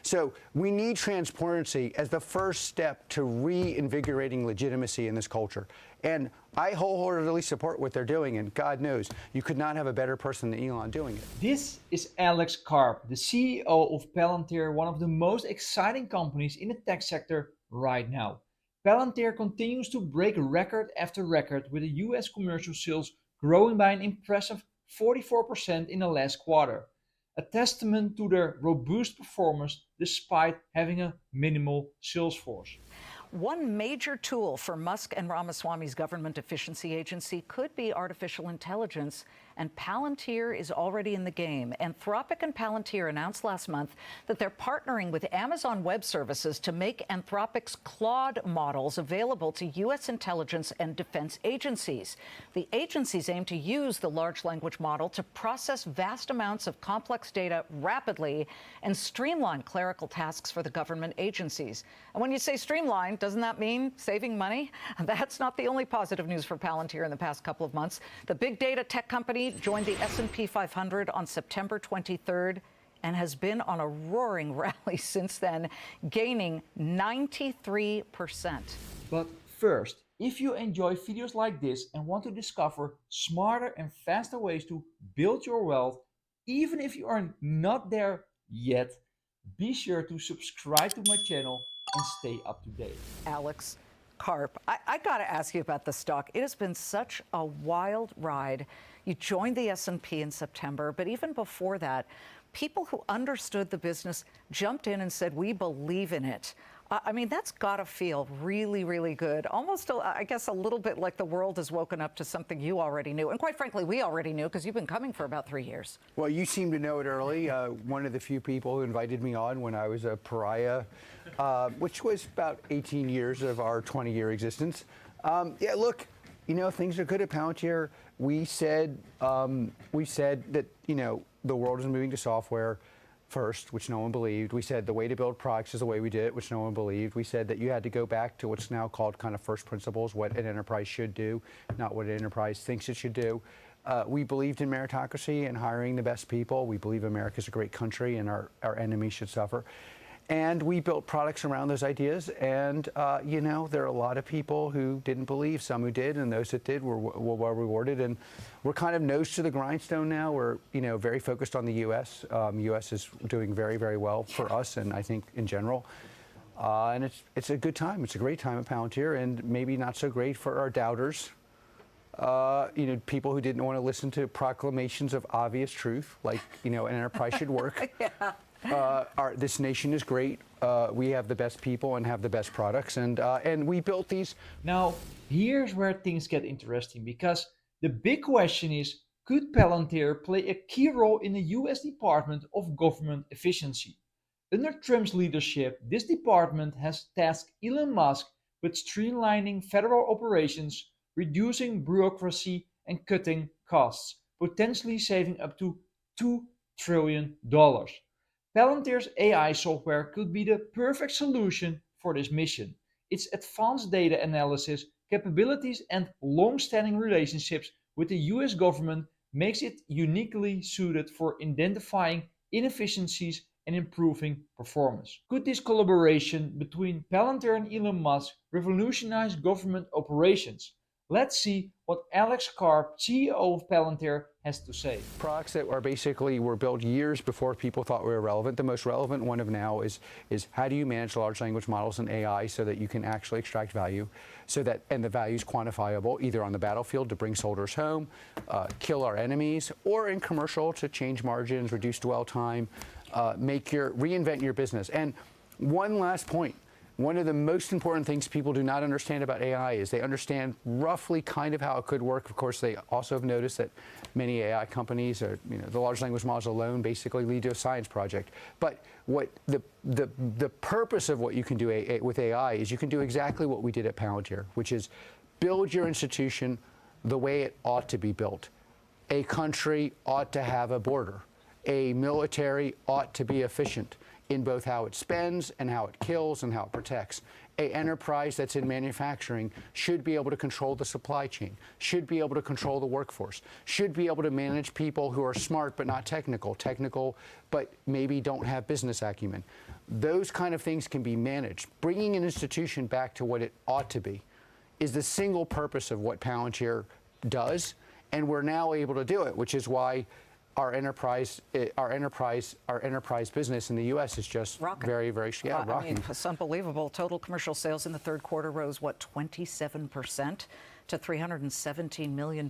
So we need transparency as the first step to reinvigorating legitimacy in this culture. And I wholeheartedly support what they're doing, and God knows, you could not have a better person than Elon doing it. This is Alex Karp, the CEO of Palantir, one of the most exciting companies in the tech sector right now. Palantir continues to break record after record, with the US commercial sales growing by an impressive 44% in the last quarter, a testament to their robust performance despite having a minimal sales force. One major tool for Musk and Ramaswamy's government efficiency agency could be artificial intelligence, and Palantir is already in the game. Anthropic and Palantir announced last month that they're partnering with Amazon Web Services to make Anthropic's Claude models available to U.S. intelligence and defense agencies. The agencies aim to use the large language model to process vast amounts of complex data rapidly and streamline clerical tasks for the government agencies. And when you say streamline, doesn't that mean saving money? That's not the only positive news for Palantir in the past couple of months. The big data tech company joined the S&P 500 on September 23rd and has been on a roaring rally since then, gaining 93%. But first, if you enjoy videos like this and want to discover smarter and faster ways to build your wealth, even if you are not there yet, be sure to subscribe to my channel and stay up to date. Alex Karp, I got to ask you about the stock. It has been such a wild ride. You joined the S&P in September, but even before that, people who understood the business jumped in and said, we believe in it. I mean, that's got to feel really, really good. Almost, I guess, a little bit like the world has woken up to something you already knew. And quite frankly, we already knew because you've been coming for about 3 years. Well, you seem to know it early. One of the few people who invited me on when I was a pariah, which was about 18 years of our 20-year existence. Yeah, look, you know, things are good at Palantir. We said that, you know, the world is moving to software first, which no one believed. We said the way to build products is the way we did it, which no one believed. We said that you had to go back to what's now called kind of first principles, what an enterprise should do, not what an enterprise thinks it should do. We believed in meritocracy and hiring the best people. We believe America's a great country and our enemies should suffer. And we built products around those ideas. And, you know, there are a lot of people who didn't believe, some who did, and those that did were well rewarded. And we're kind of nose to the grindstone now. We're, you know, very focused on the U.S. U.S. is doing very, very well for us, and I think in general. And it's a good time. It's a great time at Palantir, and maybe not so great for our doubters. You know, people who didn't want to listen to proclamations of obvious truth, like, you know, an enterprise should work. Yeah. This nation is great. We have the best people and have the best products, and we built these. Now, here's where things get interesting, because the big question is, could Palantir play a key role in the US Department of Government Efficiency? Under Trump's leadership, this department has tasked Elon Musk with streamlining federal operations, reducing bureaucracy, and cutting costs, potentially saving up to $2 trillion. Palantir's AI software could be the perfect solution for this mission. Its advanced data analysis capabilities and long-standing relationships with the US government makes it uniquely suited for identifying inefficiencies and improving performance. Could this collaboration between Palantir and Elon Musk revolutionize government operations? Let's see what Alex Karp, CEO of Palantir, has to say. Products that are basically were built years before people thought we were relevant. The most relevant one of now is how do you manage large language models and AI so that you can actually extract value, so that, and the value is quantifiable, either on the battlefield to bring soldiers home, kill our enemies, or in commercial to change margins, reduce dwell time, reinvent your business. And one last point. One of the most important things people do not understand about AI is they understand roughly kind of how it could work. Of course, they also have noticed that many AI companies are, you know, the large language models alone basically lead to a science project. But what the purpose of what you can do with AI is you can do exactly what we did at Palantir, which is build your institution the way it ought to be built. A country ought to have a border. A military ought to be efficient. in both how it spends and how it kills and how it protects. An enterprise that's in manufacturing should be able to control the supply chain, should be able to control the workforce, should be able to manage people who are smart but not technical but maybe don't have business acumen. Those kind of things can be managed. Bringing an institution back to what it ought to be is the single purpose of what Palantir does, and we're now able to do it, which is why our enterprise business in the U.S. is just rocking. very, very, rocking. I mean, it's unbelievable. Total commercial sales in the third quarter rose, 27% to $317 million.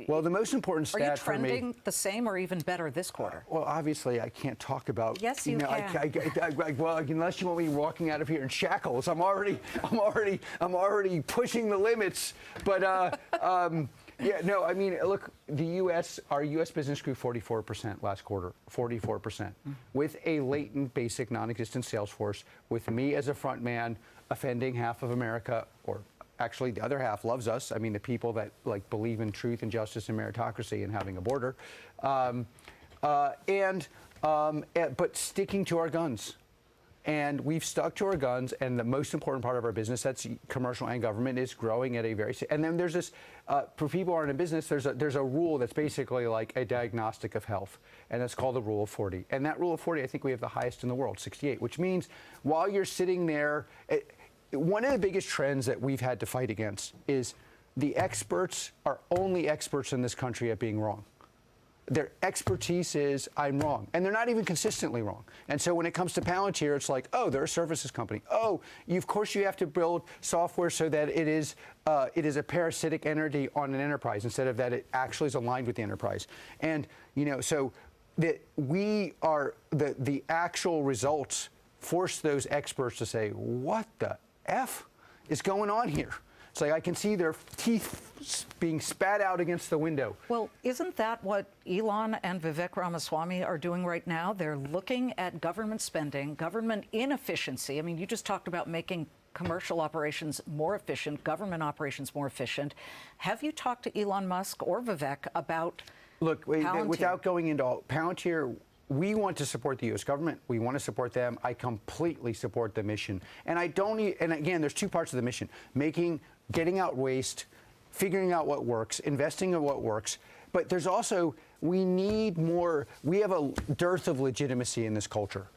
Well, the most important stat for me... Are you trending the same or even better this quarter? Well, obviously, I can't talk about... Yes, you can. Well, unless you want me walking out of here in shackles, I'm already pushing the limits. But yeah, no, I mean, look, our U.S. business grew 44% last quarter, 44%, with a latent, basic, non-existent sales force, with me as a front man offending half of America, or actually the other half loves us. I mean, the people that believe in truth and justice and meritocracy and having a border, but sticking to our guns. And we've stuck to our guns, and the most important part of our business, that's commercial and government, is growing at a very... And then there's this, for people who aren't in business, there's a rule that's basically like a diagnostic of health, and it's called the Rule of 40. And that Rule of 40, I think we have the highest in the world, 68, which means while you're sitting there... One of the biggest trends that we've had to fight against is the experts are only experts in this country at being wrong. Their expertise is, I'm wrong. And they're not even consistently wrong. And so when it comes to Palantir, it's like, oh, they're a services company. Oh, of course you have to build software so that it is a parasitic entity on an enterprise instead of that it actually is aligned with the enterprise. And, so that we are, the actual results force those experts to say, what the F is going on here? It's like I can see their teeth being spat out against the window. Well, isn't that what Elon and Vivek Ramaswamy are doing right now? They're looking at government spending, government inefficiency. I mean, you just talked about making commercial operations more efficient, government operations more efficient. Have you talked to Elon Musk or Vivek about Palantir? Without going into all, Palantir, we want to support the U.S. government. We want to support them. I completely support the mission. And and again, there's two parts of the mission: getting out waste, figuring out what works, investing in what works. But there's also, we need more. We have a dearth of legitimacy in this culture.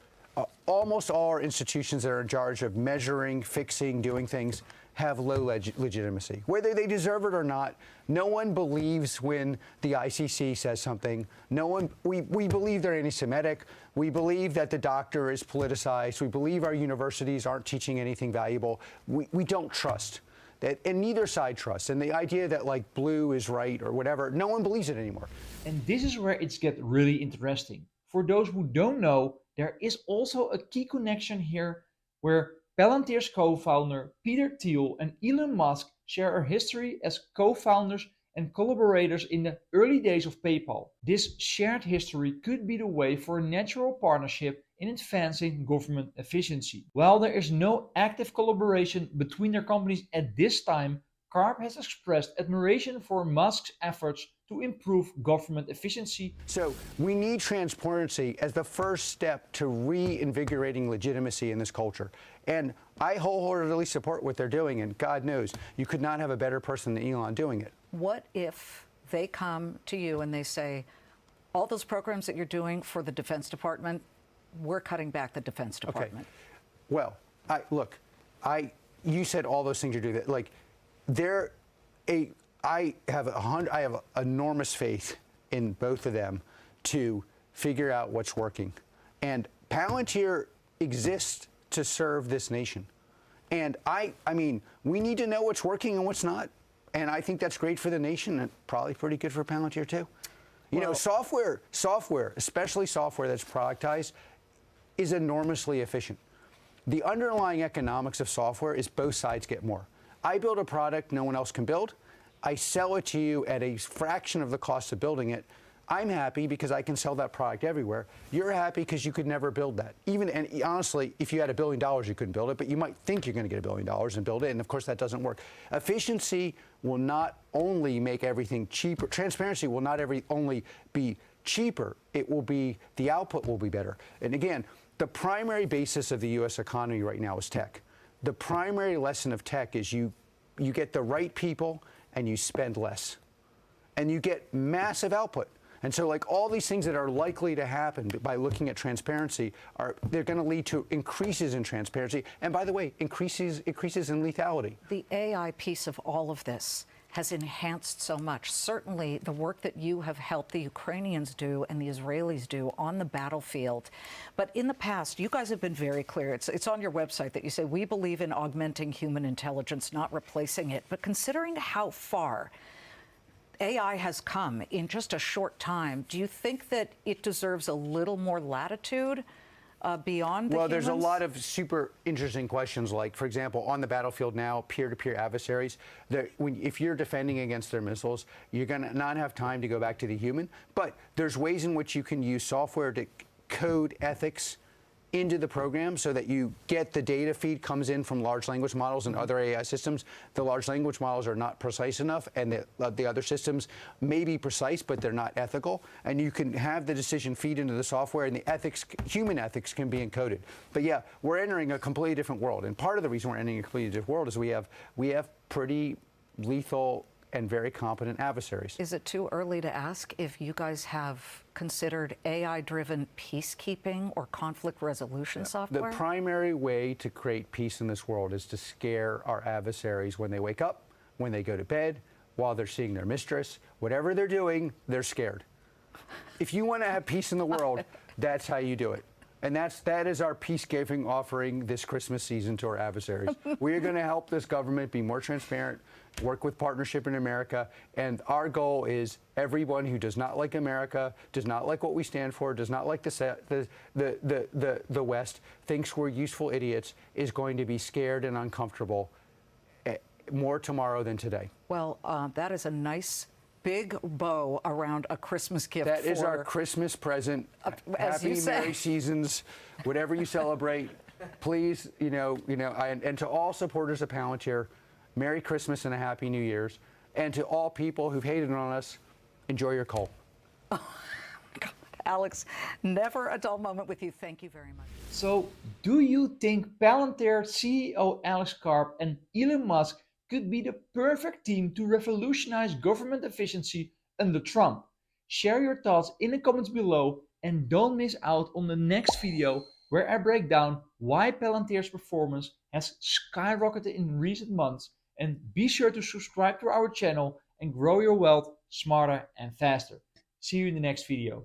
Almost all our institutions that are in charge of measuring, fixing, doing things have low legitimacy. Whether they deserve it or not, no one believes when the ICC says something. We believe they're anti-Semitic. We believe that the doctor is politicized. We believe our universities aren't teaching anything valuable. We don't trust. And neither side trusts. And the idea that blue is right or whatever, no one believes it anymore. And this is where it gets really interesting. For those who don't know, there is also a key connection here where Palantir's co-founder Peter Thiel and Elon Musk share a history as co-founders and collaborators in the early days of PayPal. This shared history could be the way for a natural partnership in advancing government efficiency. While there is no active collaboration between their companies at this time, Karp has expressed admiration for Musk's efforts to improve government efficiency. So we need transparency as the first step to reinvigorating legitimacy in this culture. And I wholeheartedly support what they're doing, and God knows, you could not have a better person than Elon doing it. What if they come to you and they say, all those programs that you're doing for the Defense Department, we're cutting back the Defense Department? Okay. Well, you said all those things you do. That, I have enormous faith in both of them to figure out what's working. And Palantir exists to serve this nation. And I mean, we need to know what's working and what's not. And I think that's great for the nation and probably pretty good for Palantir too. Software, especially software that's productized, is enormously efficient. The underlying economics of software is both sides get more. I build a product no one else can build. I sell it to you at a fraction of the cost of building it. I'm happy because I can sell that product everywhere. You're happy because you could never build that. And honestly, if you had $1 billion, you couldn't build it, but you might think you're going to get $1 billion and build it, and of course that doesn't work. Efficiency will not only make everything cheaper. Transparency will not only be cheaper, it will be, the output will be better. And again, the primary basis of the U.S. economy right now is tech. The primary lesson of tech is you get the right people and you spend less. And you get massive output. And so like all these things that are likely to happen by looking at transparency, they're going to lead to increases in transparency. And by the way, increases in lethality. The AI piece of all of this has enhanced so much. Certainly the work that you have helped the Ukrainians do and the Israelis do on the battlefield. But in the past, you guys have been very clear. It's on your website that you say, we believe in augmenting human intelligence, not replacing it. But considering how far AI has come in just a short time, do you think that it deserves a little more latitude beyond the Well, there's a humans? lot of super interesting questions, like, for example, on the battlefield now, peer-to-peer adversaries, if you're defending against their missiles, you're going to not have time to go back to the human. But there's ways in which you can use software to code ethics into the program so that you get the data feed comes in from large language models and other AI systems. The large language models are not precise enough, and the other systems may be precise, but they're not ethical. And you can have the decision feed into the software, and the ethics, human ethics, can be encoded. But yeah, we're entering a completely different world. And part of the reason we're entering a completely different world is we have pretty lethal and very competent adversaries. Is it too early to ask if you guys have considered AI-driven peacekeeping or conflict resolution software? The primary way to create peace in this world is to scare our adversaries when they wake up, when they go to bed, while they're seeing their mistress. Whatever they're doing, they're scared. If you want to have peace in the world, that's how you do it. And that is our peace-giving offering this Christmas season to our adversaries. We are going to help this government be more transparent, work with Partnership in America, and our goal is everyone who does not like America, does not like what we stand for, does not like the West, thinks we're useful idiots, is going to be scared and uncomfortable more tomorrow than today. Well, that is a nice big bow around a Christmas gift. That is our Christmas present. Happy Merry Seasons, whatever you celebrate. Please, and to all supporters of Palantir, Merry Christmas and a Happy New Year's. And to all people who've hated on us, enjoy your coal. Oh, God. Alex, never a dull moment with you. Thank you very much. So, do you think Palantir CEO Alex Karp and Elon Musk could be the perfect team to revolutionize government efficiency under Trump? Share your thoughts in the comments below and don't miss out on the next video where I break down why Palantir's performance has skyrocketed in recent months. And be sure to subscribe to our channel and grow your wealth smarter and faster. See you in the next video.